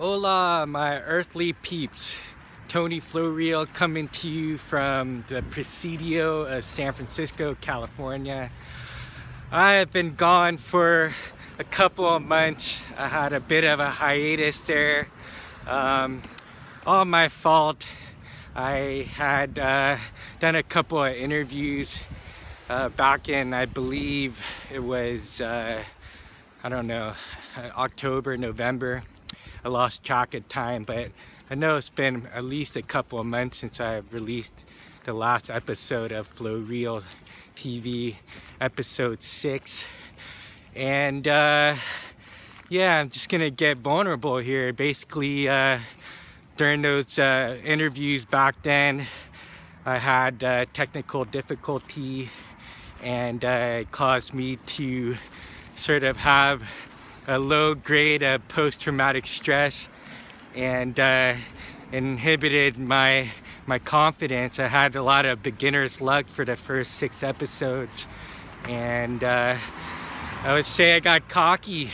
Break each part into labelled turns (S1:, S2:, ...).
S1: Hola, my earthly peeps. Tony Floreel coming to you from the Presidio of San Francisco, California. I have been gone for a couple of months. I had a bit of a hiatus there. All my fault. I had done a couple of interviews back in, I believe it was, I don't know, October, November. I lost track of time, but I know it's been at least a couple of months since I released the last episode of Floreel TV, episode 6. And yeah, I'm just gonna get vulnerable here. Basically, during those interviews back then, I had technical difficulty, and it caused me to sort of have a low grade of post-traumatic stress, and inhibited my confidence. I had a lot of beginner's luck for the first 6 episodes, and I would say I got cocky,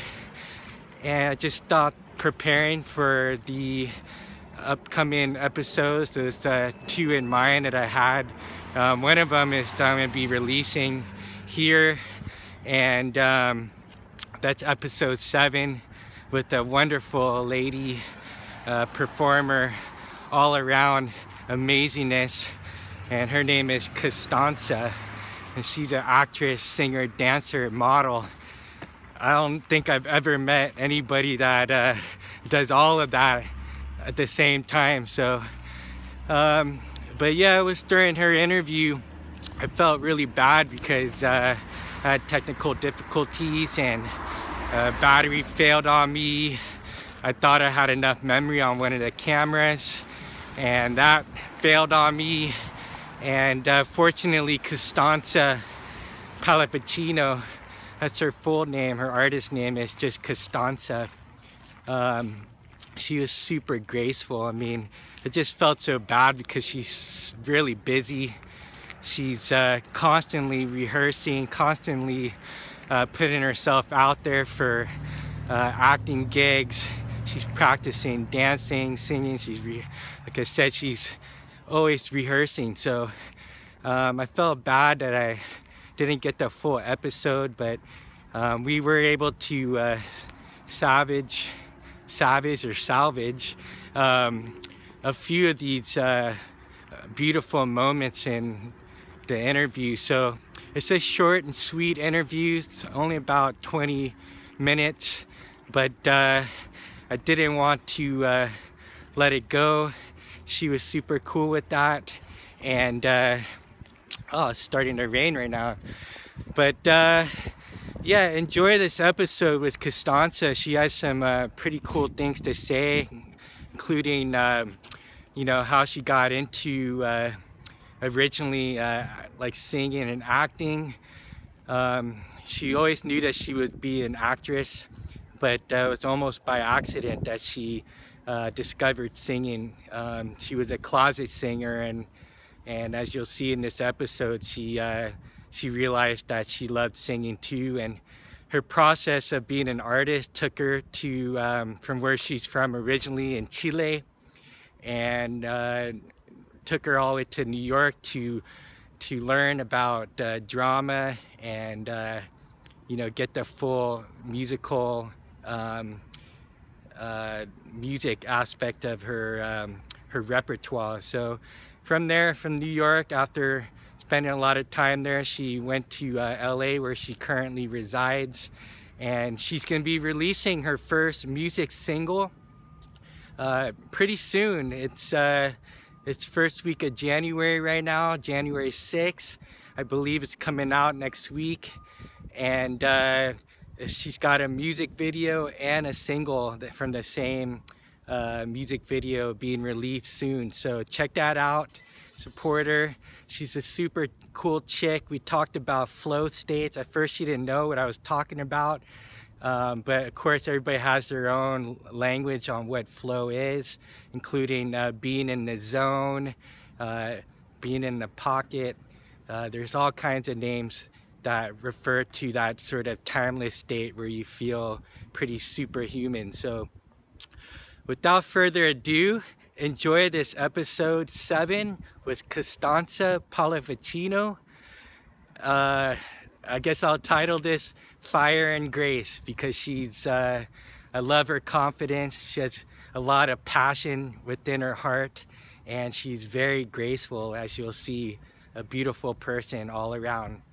S1: and I just stopped preparing for the upcoming episodes. There's 2 in mind that I had. One of them is I'm going to be releasing here, and that's episode 7 with a wonderful lady performer, all around amazingness, and her name is Constanza, and she's an actress, singer, dancer, model. I don't think I've ever met anybody that does all of that at the same time. So but yeah, it was during her interview I felt really bad because I had technical difficulties, and battery failed on me. I thought I had enough memory on one of the cameras, and that failed on me. And fortunately, Constanza Palavecino, that's her full name, her artist name is just Constanza. She was super graceful. I mean, it just felt so bad because she's really busy. She's constantly rehearsing, constantly putting herself out there for acting gigs. She's practicing dancing, singing. Like I said, she's always rehearsing. So I felt bad that I didn't get the full episode, but we were able to salvage a few of these beautiful moments in the interview. So it's a short and sweet interview. It's only about 20 minutes, but I didn't want to let it go. She was super cool with that, and oh, it's starting to rain right now. But yeah, enjoy this episode with Constanza. She has some pretty cool things to say, including you know, how she got into originally like singing and acting. She always knew that she would be an actress, but it was almost by accident that she discovered singing. She was a closet singer, and as you'll see in this episode, she realized that she loved singing too. And her process of being an artist took her to from where she's from originally in Chile, and took her all the way to New York to learn about drama and you know, get the full musical music aspect of her repertoire. So from there, from New York, after spending a lot of time there, she went to LA, where she currently resides, and she's going to be releasing her first music single pretty soon. It's first week of January right now, January 6th. I believe it's coming out next week, and she's got a music video and a single from the same music video being released soon. So check that out, support her. She's a super cool chick. We talked about flow states. At first she didn't know what I was talking about, but of course everybody has their own language on what flow is, including being in the zone, being in the pocket. There's all kinds of names that refer to that sort of timeless state where you feel pretty superhuman. So without further ado, enjoy this episode 7 with Constanza Palavecino. I guess I'll title this Fire and Grace because she's, I love her confidence. She has a lot of passion within her heart, and she's very graceful, as you'll see, a beautiful person all around.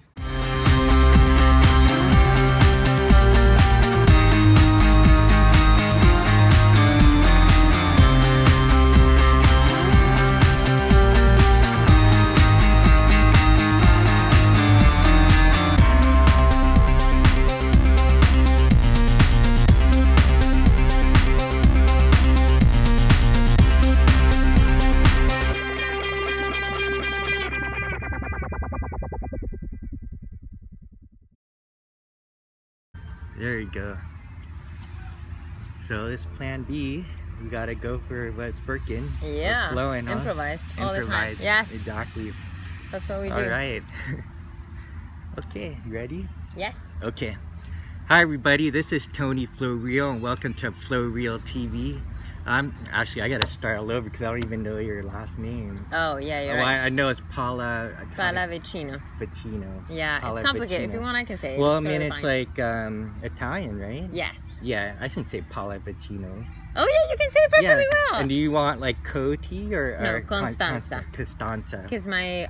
S1: There you go. So this plan B, we gotta go for what's working.
S2: Yeah.
S1: What's flowing, huh?
S2: Improvise all the time. Yes.
S1: Exactly.
S2: That's what we do.
S1: All right. Okay, you ready?
S2: Yes.
S1: Okay. Hi everybody, this is Tony Flow Real and welcome to Flow Real TV. Actually, I gotta start all over because I don't even know your last name.
S2: Oh yeah, you're right.
S1: I know it's
S2: Palavecino.
S1: Palavecino.
S2: Yeah,
S1: Palavecino.
S2: it's complicated. If you want, I can say it.
S1: Well, I
S2: It's
S1: mean,
S2: totally
S1: it's
S2: fine.
S1: like Italian, right?
S2: Yes.
S1: Yeah, I can say Palavecino.
S2: Oh yeah, you can say it perfectly well.
S1: And do you want like Coti or
S2: No, Constanza.
S1: Constanza.
S2: Because my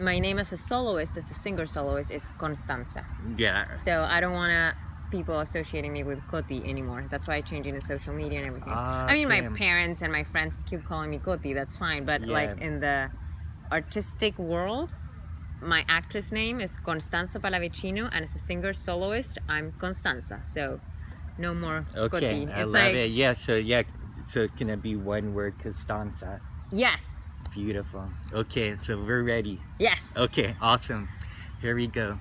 S2: name as a soloist, as a singer soloist, is Constanza.
S1: Yeah.
S2: So I don't want people associating me with Coti anymore. That's why I changed into social media and everything. I mean, my parents and my friends keep calling me Coti. That's fine. But like in the artistic world, my actress name is Constanza Palavecino, and as a singer soloist, I'm Constanza. So no more
S1: Okay,
S2: Coti.
S1: I love it. Yeah, so it's gonna be one word, Constanza.
S2: Yes.
S1: Beautiful. Okay, so we're ready.
S2: Yes.
S1: Okay, awesome. Here we go.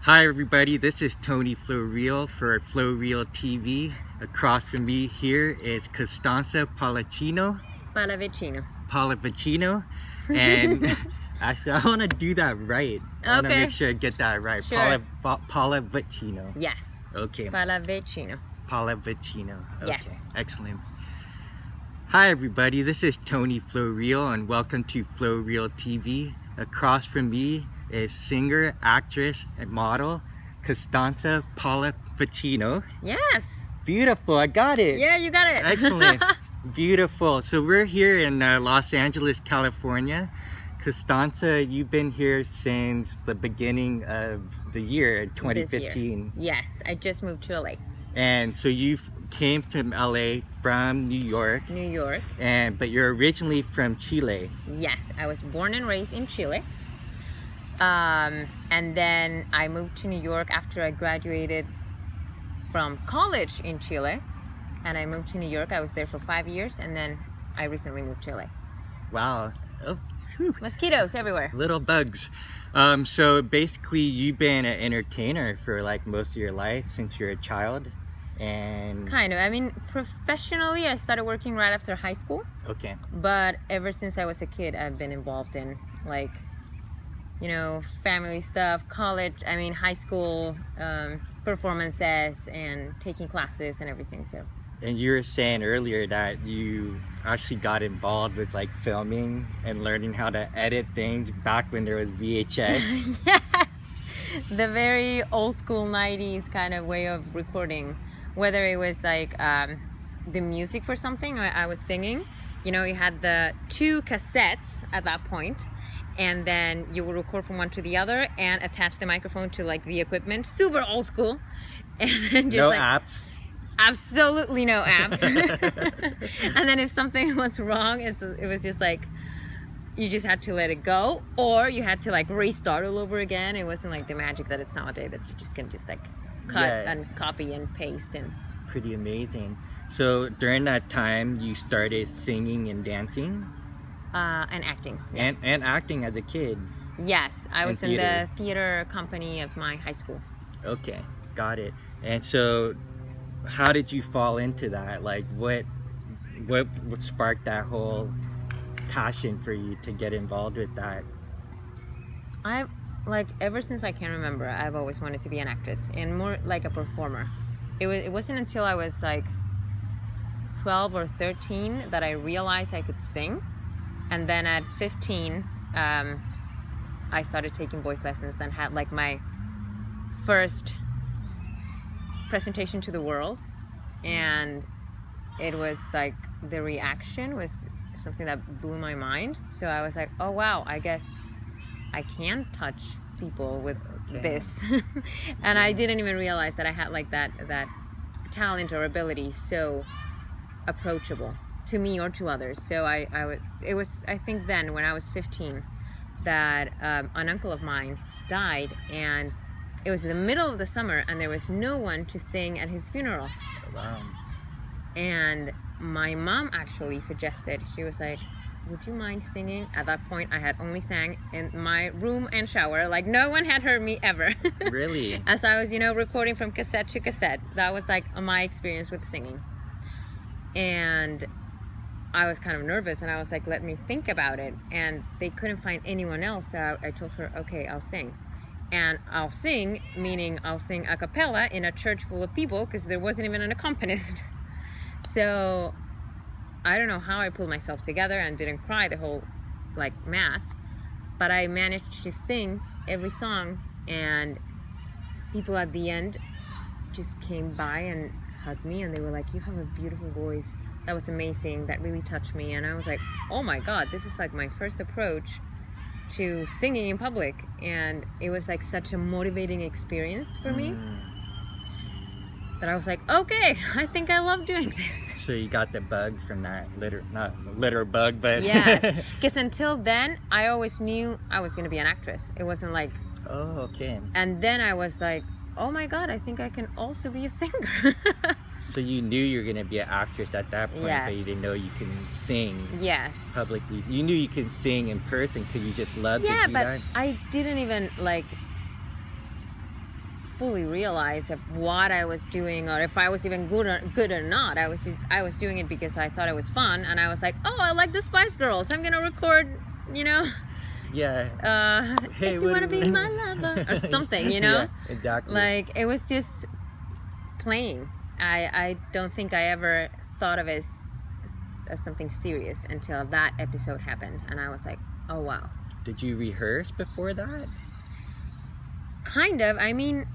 S1: Hi everybody, this is Tony Flow Real for Flow Real TV. Across from me here is Constanza Palavecino. Palavecino. And actually, I want to do that right. I want to make sure I get that right.
S2: Sure.
S1: Palavecino.
S2: Yes.
S1: Okay.
S2: Palavecino.
S1: Palavecino. Okay.
S2: Yes.
S1: Excellent. Hi everybody, this is Tony Flow Real and welcome to Flow Real TV. Across from me is singer, actress, and model Constanza Palavecino.
S2: Yes.
S1: Beautiful, I got it.
S2: Yeah, you got it.
S1: Excellent. Beautiful. So we're here in Los Angeles, California. Constanza, you've been here since the beginning of the year, 2015.
S2: Yes, I just moved to LA.
S1: And so you came from LA from New York. But you're originally from Chile.
S2: Yes, I was born and raised in Chile. And then I moved to New York after I graduated from college in Chile. And I moved to New York. I was there for 5 years, and then I recently moved to LA.
S1: Wow. Oh, whew.
S2: Mosquitoes everywhere.
S1: Little bugs. So basically you've been an entertainer for like most of your life since you're a child. And
S2: kind of. I mean, professionally I started working right after high school.
S1: Okay.
S2: But ever since I was a kid, I've been involved in, like, you know, family stuff, college, I mean high school, performances and taking classes and everything. So.
S1: And you were saying earlier that you actually got involved with like filming and learning how to edit things back when there was VHS.
S2: Yes, the very old school 90s kind of way of recording. Whether it was like the music for something, or I was singing, you know, you had the 2 cassettes at that point, and then you would record from one to the other and attach the microphone to like the equipment. Super old school. And then just
S1: no
S2: like,
S1: apps.
S2: Absolutely no apps. And then if something was wrong, it was just like you just had to let it go, or you had to like restart all over again. It wasn't like the magic that it's nowadays, that you just can just like cut and copy and paste. And
S1: pretty amazing. So during that time you started singing and dancing
S2: and acting. Yes.
S1: and acting as a kid.
S2: Yes, I was in the theater company of my high school.
S1: Okay, got it. And so how did you fall into that? Like what sparked that whole passion for you to get involved with that?
S2: Like ever since I can remember, I've always wanted to be an actress and more like a performer. It wasn't until I was like 12 or 13 that I realized I could sing. And then at 15, I started taking voice lessons and had like my first presentation to the world. And it was like, the reaction was something that blew my mind. So I was like, oh wow, I guess I can touch people with this. And I didn't even realize that I had like that talent or ability so approachable to me or to others. So it was I think then when I was 15 that an uncle of mine died, and it was in the middle of the summer and there was no one to sing at his funeral.
S3: Wow.
S2: And my mom actually suggested, she was like, would you mind singing? At that point I had only sang in my room and shower, like no one had heard me ever.
S3: Really?
S2: As I was, you know, recording from cassette to cassette. That was like my experience with singing. And I was kind of nervous, and I was like, let me think about it. And they couldn't find anyone else, so I told her, okay, I'll sing. And I'll sing, meaning I'll sing a cappella in a church full of people, because there wasn't even an accompanist. So I don't know how I pulled myself together and didn't cry the whole like mass, but I managed to sing every song, and people at the end just came by and hugged me, and they were like, you have a beautiful voice. That was amazing. That really touched me. And I was like, oh my God, this is like my first approach to singing in public. And it was like such a motivating experience for me that I was like, okay, I think I love doing this.
S3: So you got the bug from that not litter bug, but
S2: yes, because until then I always knew I was going to be an actress. It wasn't like,
S3: oh, okay.
S2: And then I was like, oh my God, I think I can also be a singer.
S3: So you knew you were going to be an actress at that point,
S2: yes.
S3: But you didn't know you can sing
S2: yes.
S3: publicly. You knew you could sing in person because you just loved to do
S2: but
S3: that?
S2: I didn't even like fully realize of what I was doing, or if I was even good or not. I was doing it because I thought it was fun, and I was like, oh, I like the Spice Girls, I'm gonna record, you know,
S3: yeah, hey,
S2: if you want to be my lover or something, you know.
S3: Yeah, exactly.
S2: Like, it was just playing. I don't think I ever thought of it as something serious until that episode happened, and I was like, oh wow.
S3: Did you rehearse before that?
S2: Kind of. I mean,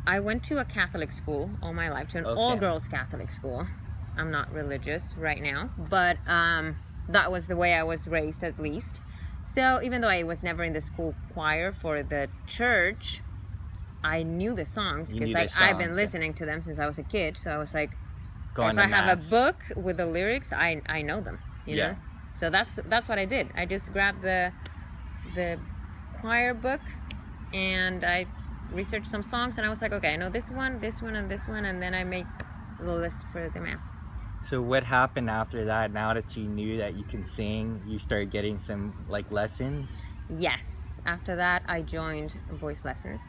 S2: I went to a Catholic school all my life, to an all-girls Catholic school. I'm not religious right now, but that was the way I was raised, at least. So even though I was never in the school choir for the church, I knew the songs, because like I've been listening to them since I was a kid. So I was like, if I have a book with the lyrics, I know them, you know. So that's what I did. I just grabbed the choir book, and I researched some songs, and I was like, okay, I know this one, and this one, and then I made the list for the mass.
S3: So what happened after that? Now that you knew that you can sing, you started getting some like lessons?
S2: Yes. After that, I joined voice lessons,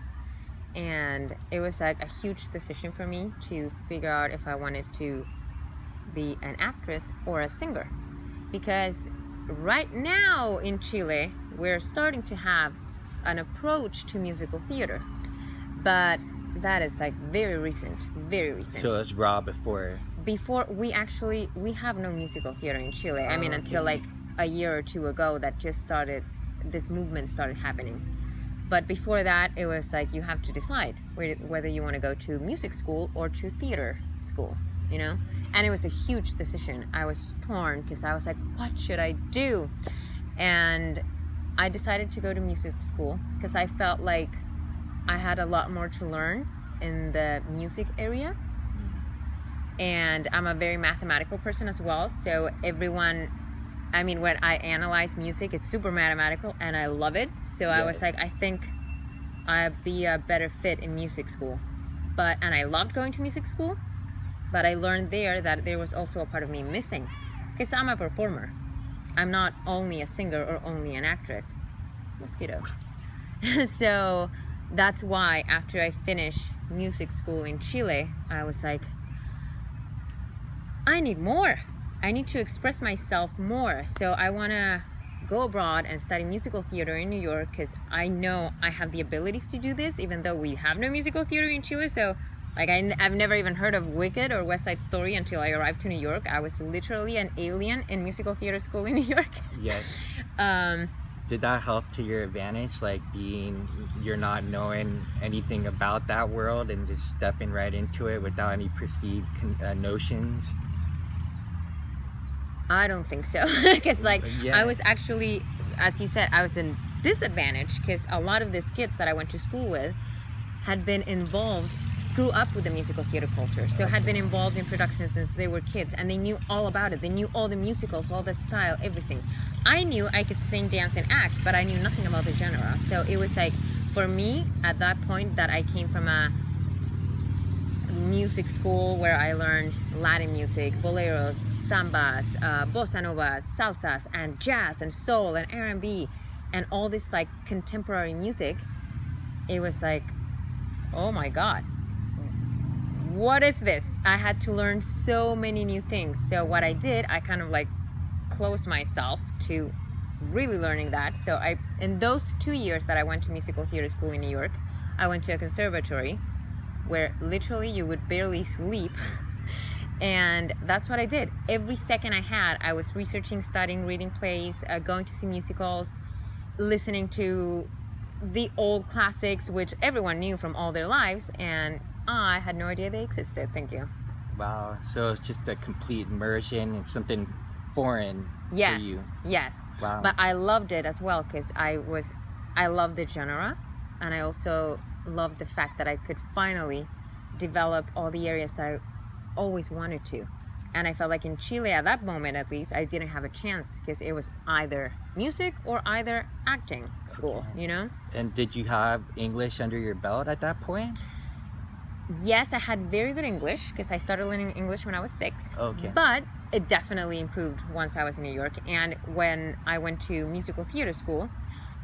S2: and it was like a huge decision for me to figure out if I wanted to be an actress or a singer, because right now in Chile we're starting to have an approach to musical theater, but that is like very recent.
S3: So it's raw before
S2: we have no musical theater in Chile. I mean, until like a year or two ago, that just started, this movement started happening. But before that, it was like you have to decide whether you want to go to music school or to theater school, you know. And it was a huge decision. I was torn, because I was like, what should I do? And I decided to go to music school because I felt like I had a lot more to learn in the music area. And I'm a very mathematical person as well. So everyone, I mean, when I analyze music, it's super mathematical and I love it. So I was like, I think I'd be a better fit in music school. And I loved going to music school, but I learned there that there was also a part of me missing, because I'm a performer. I'm not only a singer or only an actress. Mosquito. So that's why after I finished music school in Chile, I was like, I need more. I need to express myself more. So I want to go abroad and study musical theater in New York, because I know I have the abilities to do this, even though we have no musical theater in Chile. So Like I've never even heard of Wicked or West Side Story until I arrived to New York. I was literally an alien in musical theater school in New York.
S3: Yes. Did that help to your advantage, like you're not knowing anything about that world and just stepping right into it without any perceived notions?
S2: I don't think so, because like I was actually, as you said, I was in disadvantage because a lot of these kids that I went to school with had been involved, grew up with the musical theater culture, so had been involved in production since they were kids, and they knew all about it. They knew all the musicals, all the style, everything. I knew I could sing, dance, and act, but I knew nothing about the genre. So it was like, for me, at that point, that I came from a music school where I learned Latin music, boleros, sambas, bossa novas, salsas, and jazz, and soul, and R&B, and all this like contemporary music. It was like, oh my God, what is this? I had to learn so many new things. So what I did, I kind of like closed myself to really learning that. So in those 2 years that I went to musical theater school in New York, I went to a conservatory where literally you would barely sleep. And that's what I did. Every second I had, I was researching, studying, reading plays, going to see musicals, listening to the old classics, which everyone knew from all their lives, and I had no idea they existed. Thank you.
S3: Wow. So it's just a complete immersion in something foreign for you.
S2: Yes.
S3: Wow.
S2: But I loved it as well because I loved the genre, and I also loved the fact that I could finally develop all the areas that I always wanted to. And I felt like in Chile, at that moment at least, I didn't have a chance because it was either music or either acting school, you know?
S3: And did you have English under your belt at that point?
S2: Yes, I had very good English because I started learning English when I was 6.
S3: Okay.
S2: But it definitely improved once I was in New York. And when I went to musical theater school,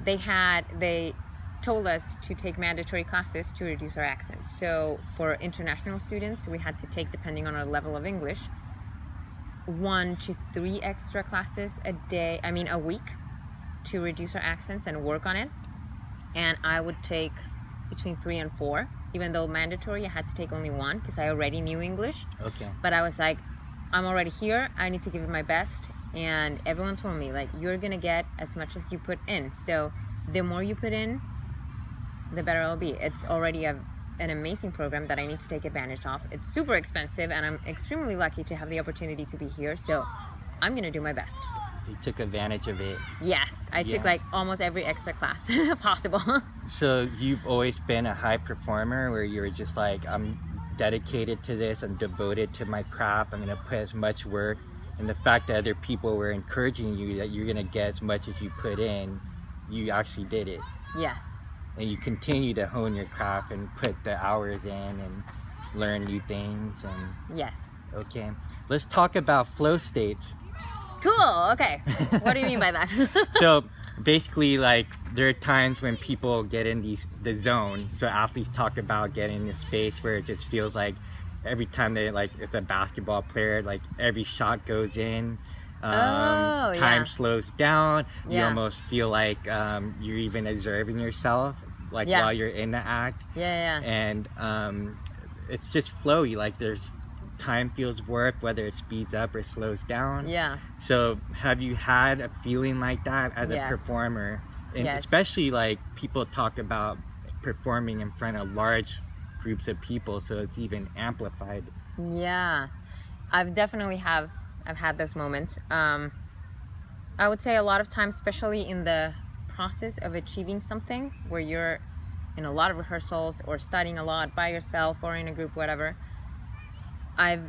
S2: they told us to take mandatory classes to reduce our accents. So for international students, we had to take, depending on our level of English, 1 to 3 extra classes a week to reduce our accents and work on it. And I would take between 3 and 4. Even though mandatory, I had to take only 1 because I already knew English.
S3: Okay.
S2: But I was like, I'm already here, I need to give it my best. And everyone told me, like, you're gonna get as much as you put in. So the more you put in, the better it'll be. It's already an amazing program that I need to take advantage of. It's super expensive, and I'm extremely lucky to have the opportunity to be here. So I'm gonna do my best.
S3: You took advantage of it.
S2: Yes, I took like almost every extra class possible.
S3: So you've always been a high performer where you're just like, I'm dedicated to this, I'm devoted to my craft, I'm gonna put as much work, and the fact that other people were encouraging you that you're gonna get as much as you put in, you actually did it.
S2: Yes.
S3: And you continue to hone your craft and put the hours in and learn new things. And
S2: yes.
S3: Okay, let's talk about flow states.
S2: Cool, okay. What do you mean by that?
S3: So basically, like, there are times when people get in the zone. So athletes talk about getting in this space where it just feels like every time they, like, it's a basketball player, like every shot goes in, time slows down. You almost feel like you're even observing yourself, like while you're in the act. And it's just flowy, like there's time feels work, whether it speeds up or slows down. So have you had a feeling like that as a performer? And especially, like, people talk about performing in front of large groups of people, so it's even amplified.
S2: I've definitely had those moments. I would say a lot of times, especially in the process of achieving something where you're in a lot of rehearsals or studying a lot by yourself or in a group, whatever, I've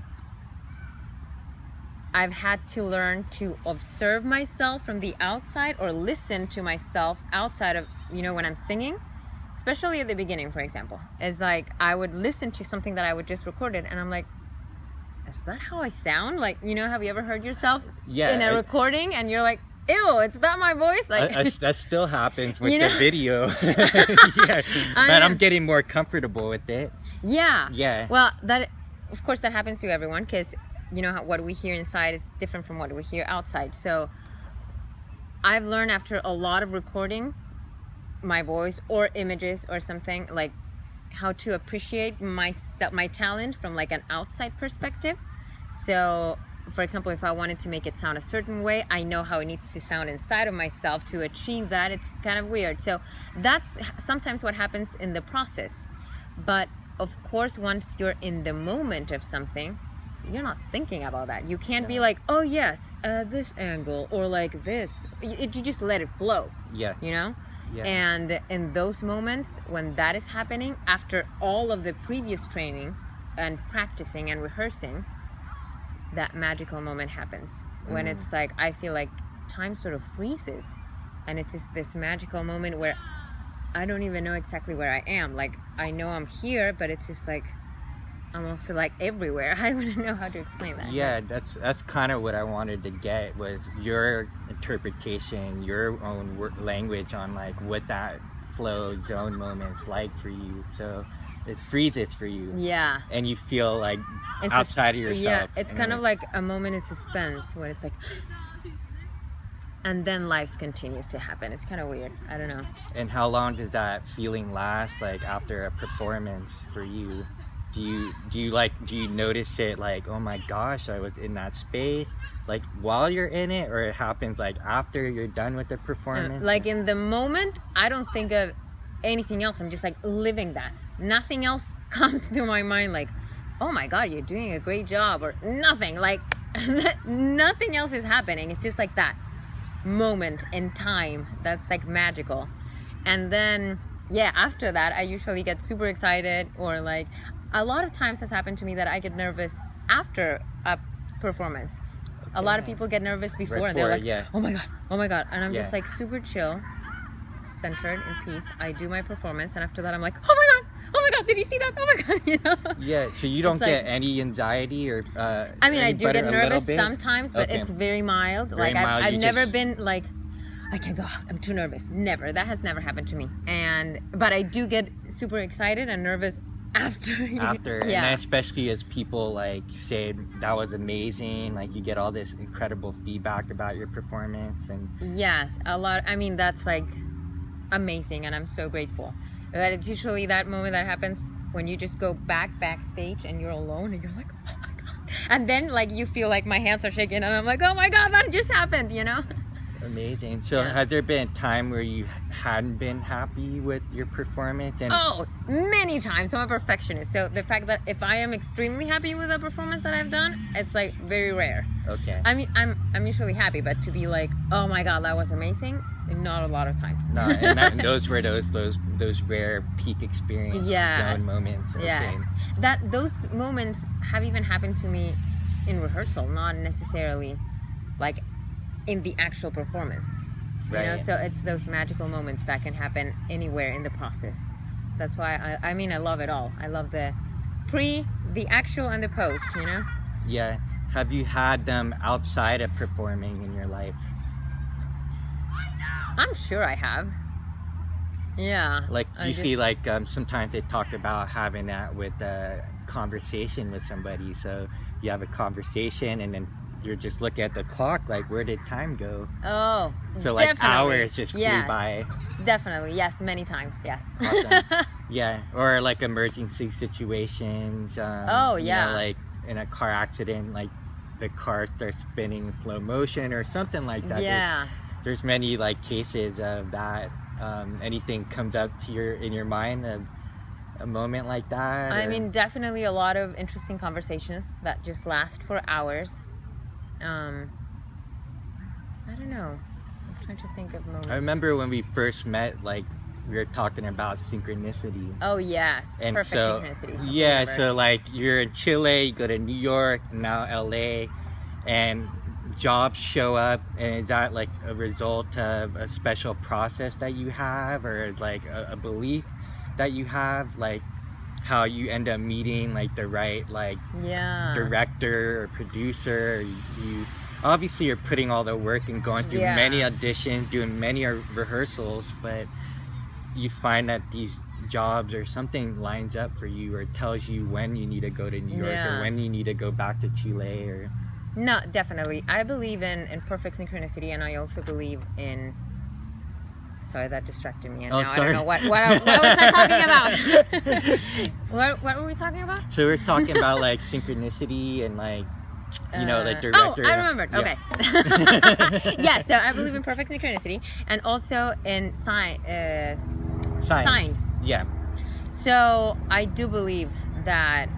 S2: had to learn to observe myself from the outside or listen to myself outside of, when I'm singing, especially at the beginning, for example. It's like I would listen to something that I would just recorded and I'm like, is that how I sound? Like, have you ever heard yourself in a recording and you're like, ew, it's not my voice? Like
S3: that still happens with the video. But I'm getting more comfortable with it. Well, of course that happens to everyone because what we hear inside is different from what we hear outside. So I've learned after a lot of recording my voice or images or something, like,
S2: how to appreciate myself, my talent from like an outside perspective. So for example, if I wanted to make it sound a certain way, I know how it needs to sound inside of myself to achieve that. It's kind of weird. So that's sometimes what happens in the process. But of course, once you're in the moment of something, you're not thinking about that. You can't be like, oh yes, this angle, or like this. You just let it flow.
S3: Yeah.
S2: You know?
S3: Yeah.
S2: And in those moments when that is happening, after all of the previous training and practicing and rehearsing, that magical moment happens. When it's like, I feel like time sort of freezes, and it's just this magical moment where I don't even know exactly where I am. Like, I know I'm here, but it's just like, I'm also like everywhere. I don't even know how to explain that.
S3: Yeah, that's kind of what I wanted to get, was your interpretation, your own language on like what that flow zone moment's like for you. So it freezes for you.
S2: Yeah.
S3: And you feel like
S2: It's
S3: outside of yourself.
S2: Yeah, it's kind of like a moment in suspense when it's like, and then life continues to happen. It's kind of weird. I don't know.
S3: And how long does that feeling last, like after a performance for you? Do you notice it like, oh my gosh, I was in that space, like while you're in it, or it happens like after you're done with the performance?
S2: Like in the moment, I don't think of anything else. I'm just like living that. Nothing else comes to my mind like, oh my God, you're doing a great job, or nothing. Like nothing else is happening. It's just like that moment in time that's like magical. And then yeah, after that I usually get super excited, or like a lot of times has happened to me that I get nervous after a performance. Okay. A lot of people get nervous before, and they're like, oh my God, and I'm just like super chill, centered, in peace. I do my performance, and after that I'm like, oh my God, did you see that? Oh my God, you know? Yeah,
S3: so you don't get any anxiety or
S2: I mean, I do get nervous sometimes, but it's very mild.
S3: Very
S2: like
S3: mild.
S2: I've never been like, I can't go, I'm too nervous. Never. That has never happened to me. But I do get super excited and nervous after.
S3: And then especially as people like say that was amazing, like you get all this incredible feedback about your performance. And
S2: yes, a lot. I mean, that's like amazing, and I'm so grateful. But it's usually that moment that happens when you just go backstage and you're alone and you're like, oh my God. And then like you feel like my hands are shaking and I'm like, oh my God, that just happened, you know?
S3: Amazing. So has there been a time where you hadn't been happy with your performance? And
S2: oh, many times. I'm a perfectionist. So the fact that if I am extremely happy with a performance that I've done, it's like very rare.
S3: Okay.
S2: I mean, I'm usually happy, but to be like, oh my God, that was amazing, not a lot of times.
S3: No, and those were those rare peak experience zone moments. Okay.
S2: Yes. Those moments have even happened to me in rehearsal, not necessarily like in the actual performance. You know, so it's those magical moments that can happen anywhere in the process. That's why I mean, I love it all. I love the actual and the post, you know?
S3: Yeah. Have you had them outside of performing in your life?
S2: I'm sure I have. Yeah.
S3: Like you see, like sometimes they talk about having that with a conversation with somebody. So you have a conversation and then you're just looking at the clock, like where did time go? Oh, so like
S2: definitely.
S3: Hours just flew by.
S2: Definitely, yes, many times, yes.
S3: Awesome. Yeah, or like emergency situations.
S2: Oh yeah.
S3: You know, like in a car accident, like the car starts spinning in slow motion or something like that.
S2: Yeah.
S3: There's many like cases of that. Anything comes up to in your mind of a moment like that?
S2: I mean, definitely a lot of interesting conversations that just last for hours. I don't know. I'm trying to think of moments.
S3: I remember when we first met, like we were talking about synchronicity.
S2: Oh yes,
S3: and
S2: perfect
S3: so,
S2: synchronicity.
S3: Yeah, so like you're in Chile, you go to New York, now LA, and jobs show up. And is that like a result of a special process that you have, or like a belief that you have, like how you end up meeting like the right like director or producer? You obviously you're putting all the work and going through many auditions, doing many rehearsals, but you find that these jobs or something lines up for you or tells you when you need to go to New York or when you need to go back to Chile. Or
S2: no, definitely I believe in perfect synchronicity, and I also believe in Sorry, that distracted me. And
S3: Oh,
S2: now
S3: sorry.
S2: I don't know what was I talking about? what were we talking about?
S3: So we're talking about like synchronicity and like, you know, the director.
S2: Oh, I remembered.
S3: Yeah.
S2: Okay. Yeah, so I believe in perfect synchronicity and also in signs.
S3: Yeah.
S2: So I do believe that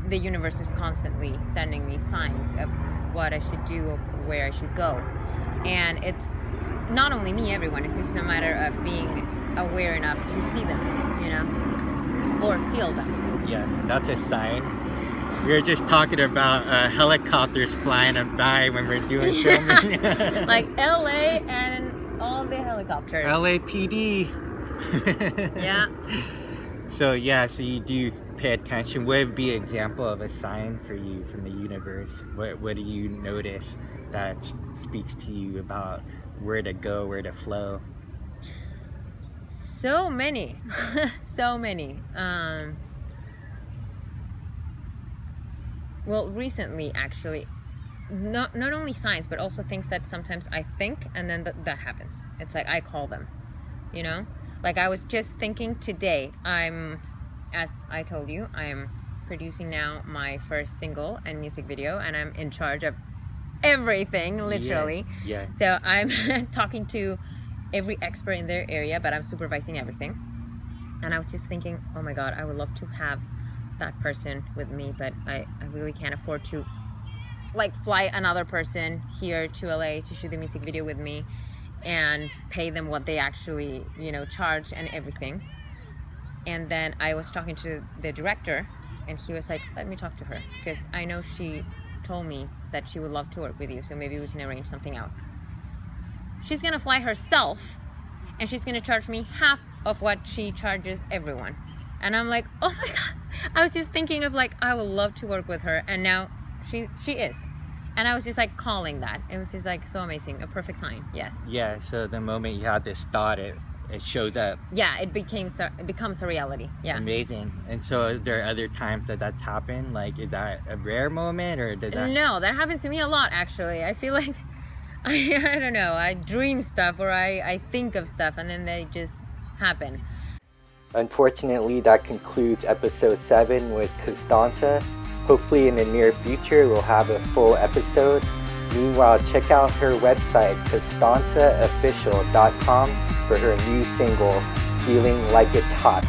S2: the universe is constantly sending me signs of what I should do or where I should go. And it's not only me, everyone. It's just a matter of being aware enough to see them, you know, or feel them.
S3: Yeah, that's a sign. We were just talking about helicopters flying by when we're doing filming.
S2: Like LA and all the helicopters.
S3: LAPD.
S2: Yeah.
S3: So yeah, so you do pay attention. What would be an example of a sign for you from the universe? What do you notice that speaks to you about where to go, where to flow?
S2: So many. So many. Well, recently, actually, not only signs, but also things that sometimes I think, and then that happens. It's like I call them, you know? Like I was just thinking today, as I told you, I'm producing now my first single and music video, and I'm in charge of everything, literally.
S3: Yeah.
S2: So I'm talking to every expert in their area, but I'm supervising everything. And I was just thinking, oh my God, I would love to have that person with me, but I really can't afford to like fly another person here to LA to shoot the music video with me and pay them what they actually, you know, charge and everything. And then I was talking to the director, and he was like, let me talk to her, because I know she told me that she would love to work with you, so maybe we can arrange something out. She's gonna fly herself, and she's gonna charge me half of what she charges everyone. And I'm like, oh my God. I was just thinking of like, I would love to work with her, and now she is. And I was just like calling that. It was just like so amazing, a perfect sign. Yes.
S3: Yeah, so the moment you have this thought, it shows up.
S2: Yeah, it becomes a reality. Yeah.
S3: Amazing. And so there are other times that's happened? Like, is that a rare moment, or does that...
S2: No, that happens to me a lot, actually. I feel like, I don't know, I dream stuff, or I think of stuff, and then they just happen.
S3: Unfortunately, that concludes episode 7 with Constanza. Hopefully in the near future we'll have a full episode. Meanwhile, check out her website, constanzaofficial.com, for her new single, Feeling Like It's Hot.